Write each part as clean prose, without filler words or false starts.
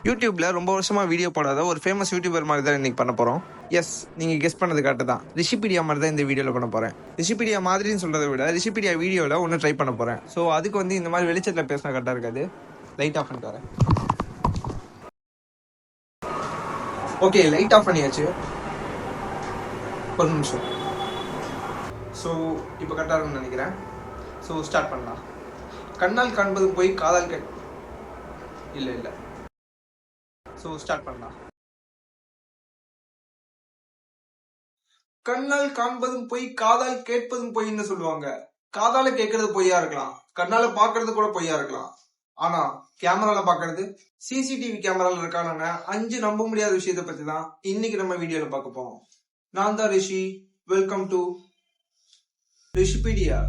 யூடியூப்ல ரொம்ப வருஷமா வீடியோ போடாத ஒரு ஃபேமஸ் யூடியூபர் மாதிரி தான் இன்னைக்கு பண்ண போறோம். எஸ், நீங்க கெஸ் பண்ணது கரெக்ட் தான். ரிஷிபீடியா மாதிரி தான் இந்த வீடியோல பண்ண போறேன். ரிஷிபீடியா மாதிரின்னு சொல்றதை விட ரிஷிபீடியா வீடியோல ஒன்று ட்ரை பண்ண போறேன். ஸோ அதுக்கு வந்து இந்த மாதிரி வெளிச்சத்தில் பேசினா கரெக்டாக இருக்காது. லைட் ஆஃப் பண்ணிட்டு வரேன். ஓகே, லைட் ஆஃப் பண்ணியாச்சு. ஒரு நிமிஷம். ஸோ இப்போ கரெக்டாக இருக்கும்னு நினைக்கிறேன். ஸோ ஸ்டார்ட் பண்ணலாம். கண்ணால் காண்பது போய் காதால் இல்லை. ஸோ ஸ்டார்ட் பண்ணலாம். கண்ணால் காண்பதும் பொய், காதால் கேட்பதும் பொய்ன்னு சொல்லுவாங்க. காதால கேட்கறது பொய்யா இருக்கலாம், கண்ணால பாக்குறது கூட பொய்யா இருக்கலாம். ஆனா கேமரால பாக்குறது, சிசிடிவி கேமரால இருக்கான 5 நம்ப முடியாத விஷயத்த பத்தி தான் இன்னைக்கு நம்ம வீடியோல பார்க்க போறோம். நான் தான் Rishi. Welcome to Rishipedia.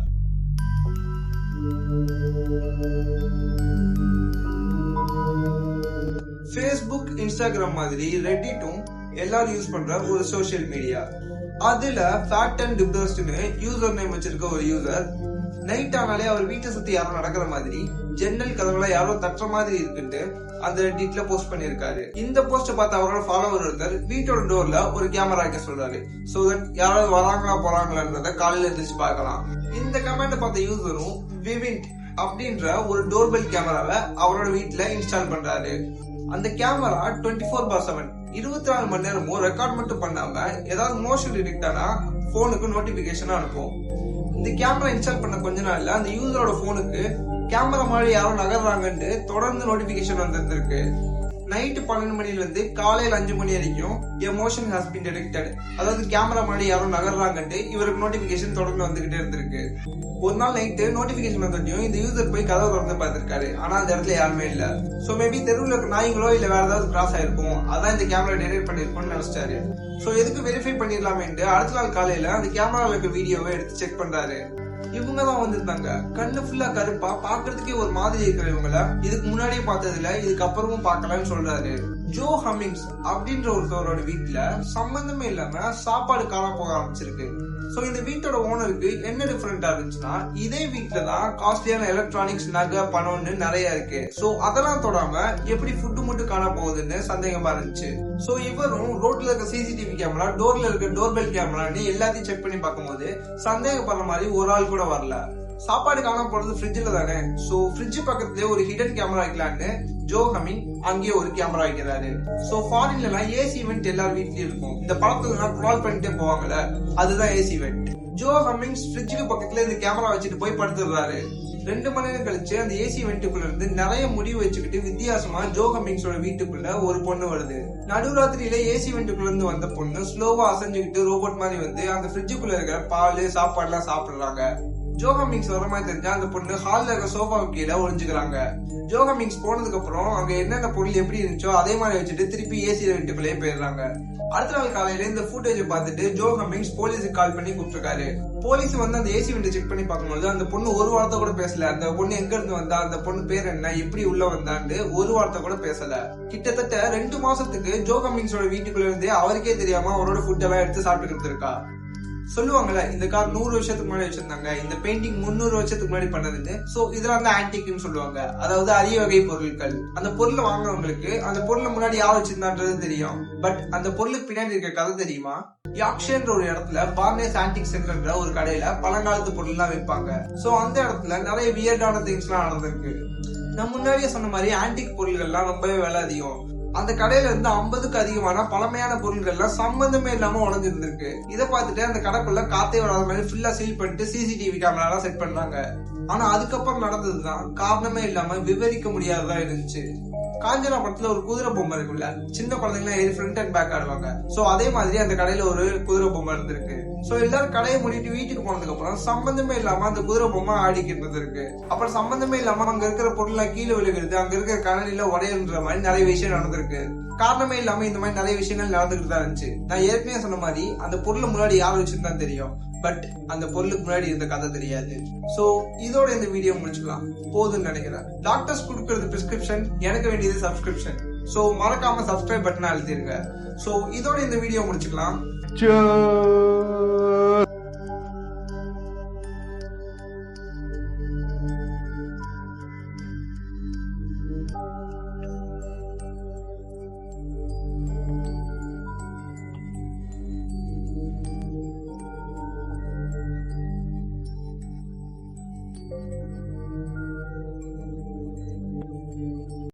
Facebook, Instagram மாதிரி ரெடிட்டும் எல்லாரும் யூஸ் பண்ற ஒரு சோசியல் மீடியா. அதுல ஃபேக்ட் அண்ட் டிப்ரஸ்ட்னு யூசர் நேம் வச்சிருக்க ஒரு யூசர் நைட் ஆனாலே அவர் வீட்டை சுத்தி யாரும் நடக்கிற மாதிரி, ஜன்னல் கதவுல யாரோ தட்டுற மாதிரி இருக்குன்னு அந்த ரெடிட்ல போஸ்ட் பண்ணிருக்காரு. இந்த போஸ்ட பார்த்து அவரோட ஃபாலோவர் ஒருத்தர் வீட்டோட டோர்ல ஒரு கேமரா வைக்க சொல்றாரு. சோ தட் யாராவது வராங்களா போறாங்களான்றத காலையில எந்திரிச்சு பார்க்கலாம். இந்த கமெண்ட் பார்த்த யூசரும் விவிண்ட் அப்படின்ற ஒரு டோர்பெல் கேமராவை அவரோட வீட்டுல இன்ஸ்டால் பண்றாரு. அந்த கேமரா 24/7 24 மணி நேரமும் ரெக்கார்ட் மட்டும் பண்ணாம ஏதாவது மோஷன் டிடெக்ட் ஆனா போனுக்கு நோட்டிபிகேஷன் அனுப்பும். இந்த கேமரா இன்ஸ்டால் பண்ண கொஞ்ச நாள்ல அந்த யூசரோட போனுக்கு கேமரா மாதிரி யாரும் நகர்றாங்கன்னு தொடர்ந்து நோட்டிபிகேஷன் வந்துருக்கு. நைட்டு 12 மணில இருந்து காலையில 5 மணி வரைக்கும் எமோஷன் ஹாஸ் பீன் டிடெக்டட், அதாவது கேமரா மாதிரி யாரும் நகர்றாங்கன்னு இவருக்கு நோட்டிபிகேஷன் தொடர்ந்து வந்துகிட்டே இருந்திருக்கு. ஒரு நாள் நைட்டு நோட்டிபிகேஷன் வந்தோடையும் இந்த யூசர் போய் கதவை திறந்து பார்த்திருக்காரு. ஆனா அந்த இடத்துல யாருமே இல்ல. சோ மேபி தெருவில் இருக்க நாய்களோ இல்ல வேற ஏதாவது கிராஸ் ஆயிருக்கும், அதான் இந்த கேமரா டிடெக்ட் பண்ணிருக்கும்னு நினைச்சிட்டாரு. சோ எதுக்கு வெரிஃபை பண்ணிடலாமேன்ட்டு அடுத்த நாள் காலையில அந்த கேமரால இருக்க வீடியோவை எடுத்து செக் பண்றாரு. இவங்கதான் வந்திருந்தாங்க. கண்ணு ஃபுல்லா கருப்பா, பாக்குறதுக்கே ஒரு மாதிரி இருக்கிற இவங்கள இதுக்கு முன்னாடியே பார்த்ததுல இதுக்கு அப்புறமும் பார்க்கலாம்னு சொல்றாரு. ஜோ ஹமிங்ஸ் அப்படின்ற ஒருத்தவரோட வீட்டுல சம்பந்தமே இல்லாம சாப்பாடு காண போக ஆரம்பிச்சிருக்கு. சோ இந்த வீட்டோட ஓனருக்கு என்ன டிஃபரெண்டா இருந்துச்சுன்னா, இதே வீட்டுலதான் காஸ்ட்லியான எலக்ட்ரானிக்ஸ், நகை, பணம்னு நிறைய இருக்கு. சோ அதெல்லாம் தொடாம எப்படி ஃபுட்டு மட்டும் காண போகுதுன்னு சந்தேகமா இருந்துச்சு. சோ இவரும் ரோட்ல இருக்க சிசிடிவி கேமரா, டோர்ல இருக்க டோர்பெல் கேமரான்னு எல்லாத்தையும் செக் பண்ணி பார்க்கும்போது சந்தேகப்படுற மாதிரி ஒரு ஆள் கூட வரல. சாப்பாடு காண போறது ஃப்ரிட்ஜ்ல தானே, சோ ஃப்ரிட்ஜ் பக்கத்துலயே ஒரு ஹிடன் கேமரா வைக்கலான்னு ஜோ ஹமிங் அங்கேயே ஒரு கேமரா வைக்கிறாரு. சோ ஃபாரின்ல ஏசி வெண்ட் எல்லார் வீட்லயும் இருக்கும். இந்த படத்துல ட்ரால் பண்ணிட்டே போவாங்கல்ல, அதுதான் ஏசி வெண்ட். ஜோ ஹமிங் ஃப்ரிட்ஜுக்கு பக்கத்துல இந்த கேமரா வச்சுட்டு போய் படுத்துடுறாரு. 2 மணி நேரம் கழிச்சு அந்த ஏசி வெண்ட்டுக்குள்ள இருந்து நிறைய முடிவு வச்சுக்கிட்டு வித்தியாசமா ஜோ ஹமிங்ஸோட வீட்டுக்குள்ள ஒரு பொண்ணு வருது. நடுராத்திரியில ஏசி வெண்ட்டுக்குள்ள இருந்து வந்த பொண்ணு ஸ்லோவா அசைஞ்சுக்கிட்டு ரோபோட் மாதிரி வந்து அந்த ஃப்ரிட்ஜுக்குள்ள இருக்கிற பால், சாப்பாடு எல்லாம் சாப்பிடுறாங்க. ஜோ ஹமிங்ஸ் வர மாதிரி தெரிஞ்சா அந்த பொண்ணு ஹால்ல இருக்க சோஃபாவுக்கு கீழே ஒளிஞ்சுக்கிறாங்க. ஜோ ஹமிங்ஸ் போனதுக்கு அப்புறம் அங்க என்னென்ன பொருள் எப்படி இருந்துச்சோ அதே மாதிரி வச்சுட்டு திருப்பி ஏசி வெண்ட்டுக்குள்ளேயே போயிடுறாங்க. அடுத்த நாள் காலையில இந்த ஃபுட்டேஜ் பார்த்துட்டு ஜோ ஹமிங்ஸ் போலீஸுக்கு கால் பண்ணி கூப்பிட்டுருக்காரு. போலீஸ் வந்து அந்த ஏசி வெண்ட்டை செக் பண்ணி பார்க்கும்போது அந்த பொண்ணு ஒரு வார்த்தை கூட பேசல. அந்த பொண்ணு எங்க இருந்து வந்தா, அந்த பொண்ணு பேர் என்ன, எப்படி உள்ள வந்தான்னு ஒரு வார்த்தை கூட பேசல. கிட்டத்தட்ட 2 மாசத்துக்கு ஜோ ஹமிங்ஸோட வீட்டுக்குள்ள இருந்து அவருக்கே தெரியாம அவரோட ஃபுட் எல்லாம் எடுத்து சாப்பிட்டு இருக்கா. சொல்லுவாங்கல்ல, இந்த கார் 100 வருஷத்துக்கு முன்னாடி வச்சிருந்தாங்க, இந்த பெயிண்டிங் 300 வருஷத்துக்கு முன்னாடி பண்ணதுன்னு. சோ இதெல்லாம் வந்து ஆன்டிக்னு சொல்லுவாங்க, அதாவது அரிய வகை பொருட்கள். அந்த பொருளை வாங்குறவங்களுக்கு அந்த பொருளை முன்னாடி யார் வச்சிருந்தான்றது தெரியும். பட் அந்த பொருளுக்கு பின்னாடி இருக்க கதை தெரியுமா? யாக்ஷன்ற ஒரு இடத்துல பார்னேஸ் ஆன்டிக் சென்டர்ன்ற ஒரு கடையில பழங்காலத்து பொருள் எல்லாம் விற்பாங்க. சோ அந்த இடத்துல நிறைய வியர்டான திங்ஸ் எல்லாம் நடந்திருக்கு. நான் முன்னாடியே சொன்ன மாதிரி ஆன்டிக் பொருள்கள் எல்லாம் ரொம்பவே விலை அதிகம். அந்த கடையில இருந்து 50க்கு அதிகமான பழமையான பொருட்கள் எல்லாம் சம்பந்தமே இல்லாம உடஞ்சிருந்திருக்கு. இதை பார்த்துட்டு அந்த கடைக்குள்ள காத்தே வராத மாதிரி ஃபுல்லா சீல் பண்ணிட்டு சிசிடிவி கேமரா எல்லாம் செட் பண்ணாங்க. ஆனா அதுக்கப்புறம் நடந்ததுதான் காரணமே இல்லாம விவரிக்க முடியாததா இருந்துச்சு. காஞ்சனா படத்துல ஒரு குதிரை பொம்மை இருக்குல்ல, சின்ன குழந்தைங்க ஏறி ஃப்ரண்ட் அண்ட் பேக் ஆடுவாங்க. சோ அதே மாதிரி அந்த கடையில ஒரு குதிரை பொம்மை இருந்திருக்கு. சோ எல்லாரும் கடையை மூடிட்டு வீட்டுக்கு போனதுக்கு அப்புறம் சம்பந்தமே இல்லாம அந்த குதிரை பொம்மை ஆடிக்கிட்டு இருக்கு. அப்புறம் சம்பந்தமே இல்லாம அங்க இருக்கிற பொருள் கீழே விழுகிறது, அங்க இருக்கிற கனலில உடையன்ற மாதிரி நிறைய விஷயம் நடந்திருக்கு. காரணமே இல்லாம இந்த மாதிரி நிறைய விஷயங்கள் நடந்துகிட்டு தான் இருந்துச்சு. நான் ஏற்கனவே சொன்ன மாதிரி அந்த பொருளை முன்னாடி யார் வச்சிருந்தா தெரியும், பட் அந்த பொருளுக்கு முன்னாடி இருந்த கதை தெரியாது. சோ இதோட இந்த வீடியோ முடிச்சுக்கலாம் போதுன்னு நினைக்கிறேன். டாக்டர்ஸ் கொடுக்கறது பிரிஸ்கிரிப்ஷன், எனக்கு வேண்டியது சப்ஸ்கிரிப்ஷன். சோ மறக்காம சப்ஸ்கிரைப் பட்டனை அழுத்திருங்க. சோ இதோட இந்த வீடியோ முடிச்சுக்கலாம்.